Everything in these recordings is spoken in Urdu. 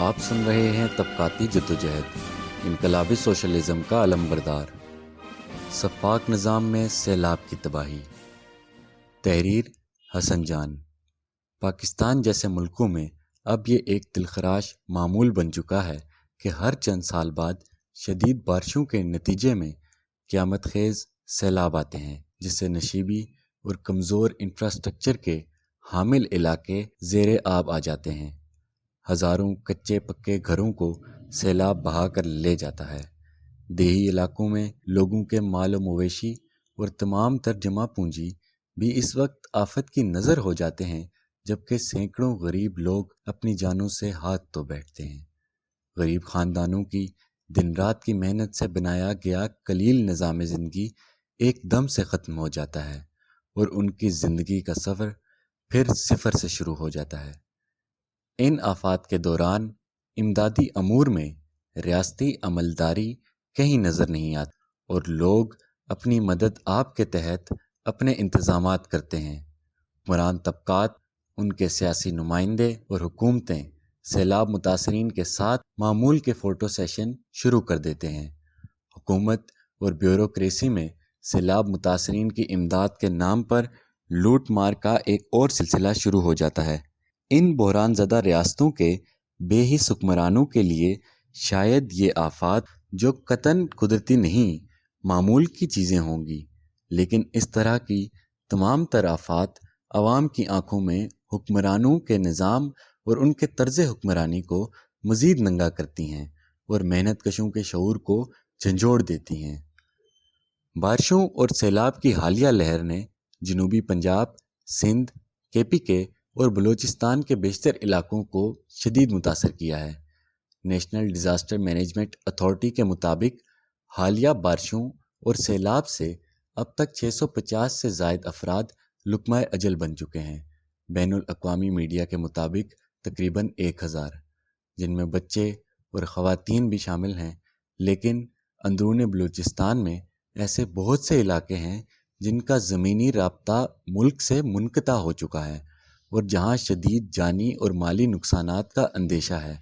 آپ سن رہے ہیں طبقاتی جدوجہد، انقلابی سوشلزم کا علمبردار، سفاک نظام میں سیلاب کی تباہی۔ تحریر حسن جان۔ پاکستان جیسے ملکوں میں اب یہ ایک دلخراش معمول بن چکا ہے کہ ہر چند سال بعد شدید بارشوں کے نتیجے میں قیامت خیز سیلاب آتے ہیں، جس سے نشیبی اور کمزور انفراسٹرکچر کے حامل علاقے زیر آب آ جاتے ہیں۔ ہزاروں کچے پکے گھروں کو سیلاب بہا کر لے جاتا ہے۔ دیہی علاقوں میں لوگوں کے مال و مویشی اور تمام تر جمع پونجی بھی اس وقت آفت کی نظر ہو جاتے ہیں، جبکہ سینکڑوں غریب لوگ اپنی جانوں سے ہاتھ دھو بیٹھتے ہیں۔ غریب خاندانوں کی دن رات کی محنت سے بنایا گیا قلیل نظام زندگی ایک دم سے ختم ہو جاتا ہے اور ان کی زندگی کا سفر پھر صفر سے شروع ہو جاتا ہے۔ ان آفات کے دوران امدادی امور میں ریاستی عملداری کہیں نظر نہیں آتی اور لوگ اپنی مدد آپ کے تحت اپنے انتظامات کرتے ہیں۔ حکمران طبقات، ان کے سیاسی نمائندے اور حکومتیں سیلاب متاثرین کے ساتھ معمول کے فوٹو سیشن شروع کر دیتے ہیں۔ حکومت اور بیوروکریسی میں سیلاب متاثرین کی امداد کے نام پر لوٹ مار کا ایک اور سلسلہ شروع ہو جاتا ہے۔ ان بحران زدہ ریاستوں کے بے حس حکمرانوں کے لیے شاید یہ آفات جو قطعاً قدرتی نہیں، معمول کی چیزیں ہوں گی، لیکن اس طرح کی تمام تر آفات عوام کی آنکھوں میں حکمرانوں کے نظام اور ان کے طرز حکمرانی کو مزید ننگا کرتی ہیں اور محنت کشوں کے شعور کو جھنجھوڑ دیتی ہیں۔ بارشوں اور سیلاب کی حالیہ لہر نے جنوبی پنجاب، سندھ، کے پی کے اور بلوچستان کے بیشتر علاقوں کو شدید متاثر کیا ہے۔ نیشنل ڈیزاسٹر مینجمنٹ اتھارٹی کے مطابق حالیہ بارشوں اور سیلاب سے اب تک 650 سے زائد افراد لقمہ اجل بن چکے ہیں۔ بین الاقوامی میڈیا کے مطابق تقریباً 1000، جن میں بچے اور خواتین بھی شامل ہیں، لیکن اندرون بلوچستان میں ایسے بہت سے علاقے ہیں جن کا زمینی رابطہ ملک سے منقطع ہو چکا ہے اور جہاں شدید جانی اور مالی نقصانات کا اندیشہ ہے۔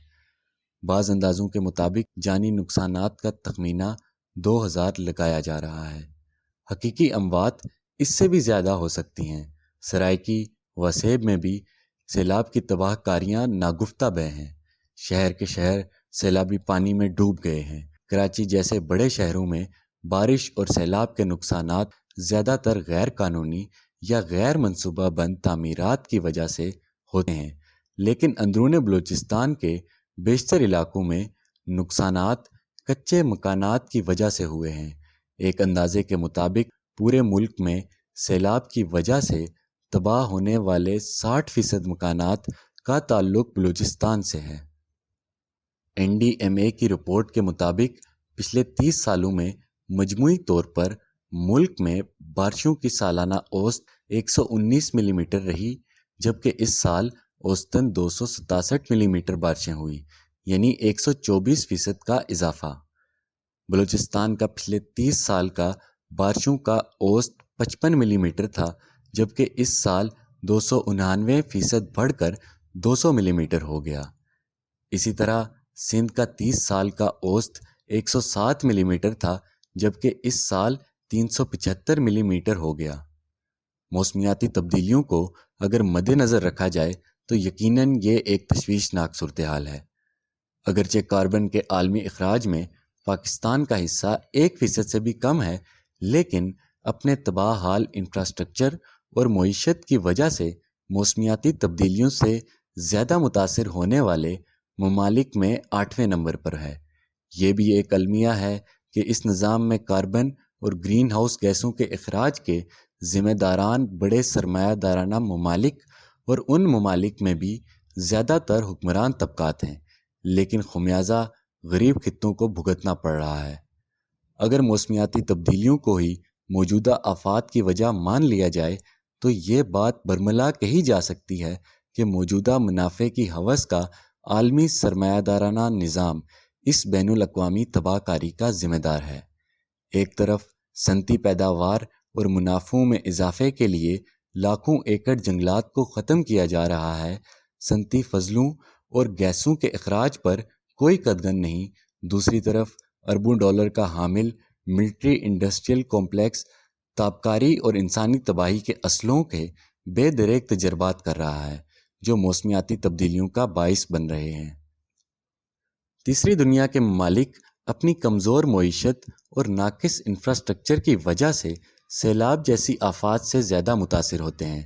بعض اندازوں کے مطابق جانی نقصانات کا تخمینہ 2000 لگایا جا رہا ہے۔ حقیقی اموات اس سے بھی زیادہ ہو سکتی ہیں۔ سرائیکی و سیب میں بھی سیلاب کی تباہ کاریاں ناگفتہ بہ ہیں۔ شہر کے شہر سیلابی پانی میں ڈوب گئے ہیں۔ کراچی جیسے بڑے شہروں میں بارش اور سیلاب کے نقصانات زیادہ تر غیر قانونی یا غیر منصوبہ بند تعمیرات کی وجہ سے ہوتے ہیں، لیکن اندرون بلوچستان کے بیشتر علاقوں میں نقصانات کچے مکانات کی وجہ سے ہوئے ہیں۔ ایک اندازے کے مطابق پورے ملک میں سیلاب کی وجہ سے تباہ ہونے والے 60% مکانات کا تعلق بلوچستان سے ہے۔ NDMA کی رپورٹ کے مطابق پچھلے 30 سالوں میں مجموعی طور پر ملک میں بارشوں کی سالانہ اوسط 119 ملی میٹر رہی، جبکہ اس سال اوسطاً 267 ملی میٹر بارشیں ہوئی، یعنی 124% کا اضافہ۔ بلوچستان کا پچھلے 30 سال کا بارشوں کا اوسط 55 ملی میٹر تھا، جبکہ اس سال 299% بڑھ کر 200 ملی میٹر ہو گیا۔ اسی طرح سندھ کا 30 سال کا اوسط 107 ملی میٹر تھا، جبکہ اس سال 375 ملی میٹر ہو گیا۔ موسمیاتی تبدیلیوں کو اگر مد نظر رکھا جائے تو یقیناً یہ ایک تشویشناک صورتحال ہے۔ اگرچہ کاربن کے عالمی اخراج میں پاکستان کا حصہ 1% سے بھی کم ہے، لیکن اپنے تباہ حال انفراسٹرکچر اور معیشت کی وجہ سے موسمیاتی تبدیلیوں سے زیادہ متاثر ہونے والے ممالک میں 8ویں نمبر پر ہے۔ یہ بھی ایک المیہ ہے کہ اس نظام میں کاربن اور گرین ہاؤس گیسوں کے اخراج کے ذمہ داران بڑے سرمایہ دارانہ ممالک اور ان ممالک میں بھی زیادہ تر حکمران طبقات ہیں، لیکن خمیازہ غریب خطوں کو بھگتنا پڑ رہا ہے۔ اگر موسمیاتی تبدیلیوں کو ہی موجودہ آفات کی وجہ مان لیا جائے تو یہ بات برملا کہی جا سکتی ہے کہ موجودہ منافع کی ہوس کا عالمی سرمایہ دارانہ نظام اس بین الاقوامی تباہ کاری کا ذمہ دار ہے۔ ایک طرف صنعتی پیداوار اور منافعوں میں اضافے کے لیے لاکھوں ایکڑ جنگلات کو ختم کیا جا رہا ہے، صنعتی فضلوں اور گیسوں کے اخراج پر کوئی قدغن نہیں، دوسری طرف اربوں ڈالر کا حامل ملٹری انڈسٹریل کمپلیکس تابکاری اور انسانی تباہی کے اسلحوں کے بے دریغ تجربات کر رہا ہے، جو موسمیاتی تبدیلیوں کا باعث بن رہے ہیں۔ تیسری دنیا کے ممالک اپنی کمزور معیشت اور ناقص انفراسٹرکچر کی وجہ سے سیلاب جیسی آفات سے زیادہ متاثر ہوتے ہیں،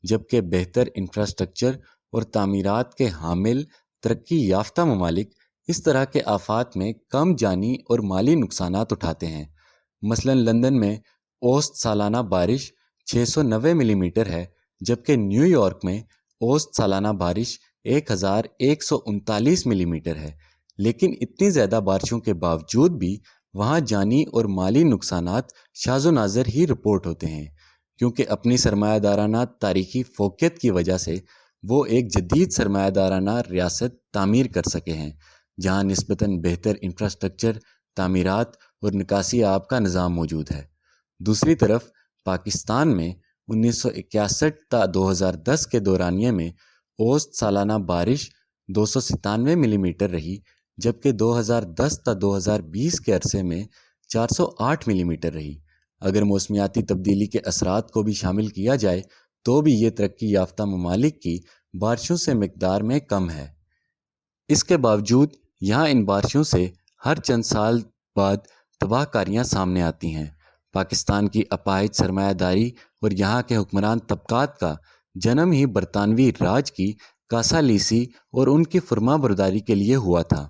جبکہ بہتر انفراسٹرکچر اور تعمیرات کے حامل ترقی یافتہ ممالک اس طرح کے آفات میں کم جانی اور مالی نقصانات اٹھاتے ہیں۔ مثلا لندن میں اوسط سالانہ بارش 690 ملی میٹر ہے، جبکہ نیو یارک میں اوسط سالانہ بارش 1139 ملی میٹر ہے، لیکن اتنی زیادہ بارشوں کے باوجود بھی وہاں جانی اور مالی نقصانات شاذ و نادر ہی رپورٹ ہوتے ہیں، کیونکہ اپنی سرمایہ دارانہ تاریخی فوقیت کی وجہ سے وہ ایک جدید سرمایہ دارانہ ریاست تعمیر کر سکے ہیں، جہاں نسبتاً بہتر انفراسٹرکچر، تعمیرات اور نکاسی آب کا نظام موجود ہے۔ دوسری طرف پاکستان میں 1961 تا 2010 کے دورانیے میں اوسط سالانہ بارش 297 ملی میٹر رہی، جبکہ 2010 تا 2020 کے عرصے میں 408 ملی میٹر رہی۔ اگر موسمیاتی تبدیلی کے اثرات کو بھی شامل کیا جائے تو بھی یہ ترقی یافتہ ممالک کی بارشوں سے مقدار میں کم ہے۔ اس کے باوجود یہاں ان بارشوں سے ہر چند سال بعد تباہ کاریاں سامنے آتی ہیں۔ پاکستان کی اپاہج سرمایہ داری اور یہاں کے حکمران طبقات کا جنم ہی برطانوی راج کی کاسا لیسی اور ان کی فرما برداری کے لیے ہوا تھا۔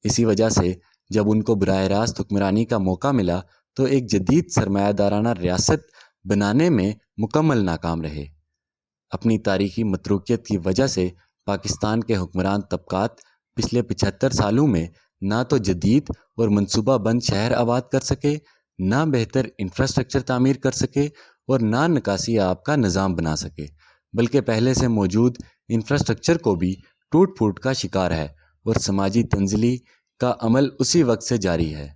اسی وجہ سے جب ان کو براہ راست حکمرانی کا موقع ملا تو ایک جدید سرمایہ دارانہ ریاست بنانے میں مکمل ناکام رہے۔ اپنی تاریخی متروکیت کی وجہ سے پاکستان کے حکمران طبقات پچھلے 75 سالوں میں نہ تو جدید اور منصوبہ بند شہر آباد کر سکے، نہ بہتر انفراسٹرکچر تعمیر کر سکے اور نہ نکاسی آب کا نظام بنا سکے، بلکہ پہلے سے موجود انفراسٹرکچر کو بھی ٹوٹ پھوٹ کا شکار ہے اور سماجی تنزلی کا عمل اسی وقت سے جاری ہے۔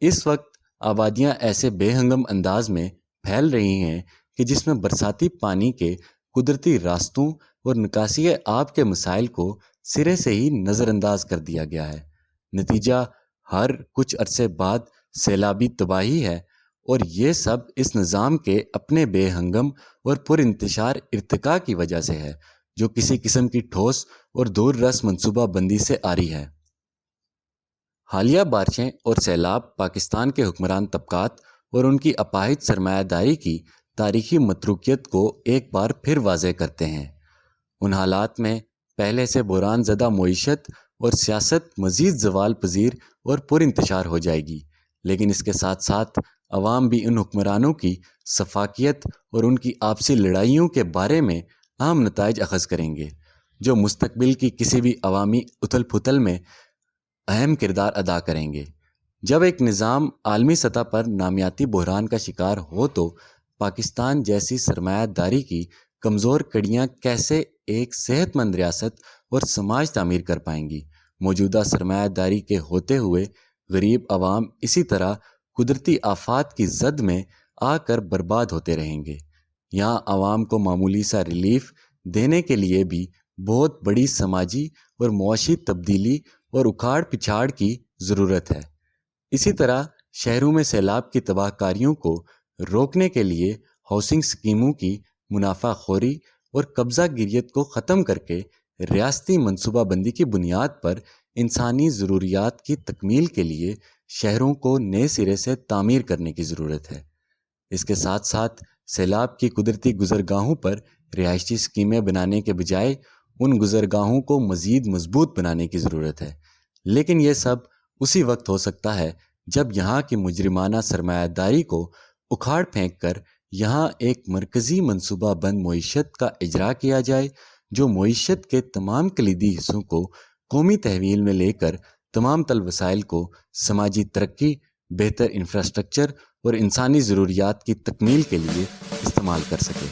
اس وقت آبادیاں ایسے بے ہنگم انداز میں پھیل رہی ہیں کہ جس میں برساتی پانی کے قدرتی راستوں اور نکاسی آب کے مسائل کو سرے سے ہی نظر انداز کر دیا گیا ہے۔ نتیجہ ہر کچھ عرصے بعد سیلابی تباہی ہے، اور یہ سب اس نظام کے اپنے بے ہنگم اور پر انتشار ارتقاء کی وجہ سے ہے، جو کسی قسم کی ٹھوس اور دور رس منصوبہ بندی سے آری ہے۔ حالیہ بارشیں اور سیلاب پاکستان کے حکمران طبقات اور ان کی اپاہج سرمایہ داری کی تاریخی متروکیت کو ایک بار پھر واضح کرتے ہیں۔ ان حالات میں پہلے سے بحران زدہ معیشت اور سیاست مزید زوال پذیر اور پر انتشار ہو جائے گی، لیکن اس کے ساتھ ساتھ عوام بھی ان حکمرانوں کی سفاکیت اور ان کی آپسی لڑائیوں کے بارے میں اہم نتائج اخذ کریں گے، جو مستقبل کی کسی بھی عوامی اتھل پھتل میں اہم کردار ادا کریں گے۔ جب ایک نظام عالمی سطح پر نامیاتی بحران کا شکار ہو تو پاکستان جیسی سرمایہ داری کی کمزور کڑیاں کیسے ایک صحت مند ریاست اور سماج تعمیر کر پائیں گی؟ موجودہ سرمایہ داری کے ہوتے ہوئے غریب عوام اسی طرح قدرتی آفات کی زد میں آ کر برباد ہوتے رہیں گے۔ یہاں عوام کو معمولی سا ریلیف دینے کے لیے بھی بہت بڑی سماجی اور معاشی تبدیلی اور اکھاڑ پچھاڑ کی ضرورت ہے۔ اسی طرح شہروں میں سیلاب کی تباہ کاریوں کو روکنے کے لیے ہاؤسنگ اسکیموں کی منافع خوری اور قبضہ گیریت کو ختم کر کے ریاستی منصوبہ بندی کی بنیاد پر انسانی ضروریات کی تکمیل کے لیے شہروں کو نئے سرے سے تعمیر کرنے کی ضرورت ہے۔ اس کے ساتھ ساتھ سیلاب کی قدرتی گزرگاہوں پر رہائشی اسکیمیں بنانے کے بجائے ان گزرگاہوں کو مزید مضبوط بنانے کی ضرورت ہے، لیکن یہ سب اسی وقت ہو سکتا ہے جب یہاں کی مجرمانہ سرمایہ داری کو اکھاڑ پھینک کر یہاں ایک مرکزی منصوبہ بند معیشت کا اجرا کیا جائے، جو معیشت کے تمام کلیدی حصوں کو قومی تحویل میں لے کر تمام تر وسائل کو سماجی ترقی، بہتر انفراسٹرکچر اور انسانی ضروریات کی تکمیل کے لیے استعمال کر سکے۔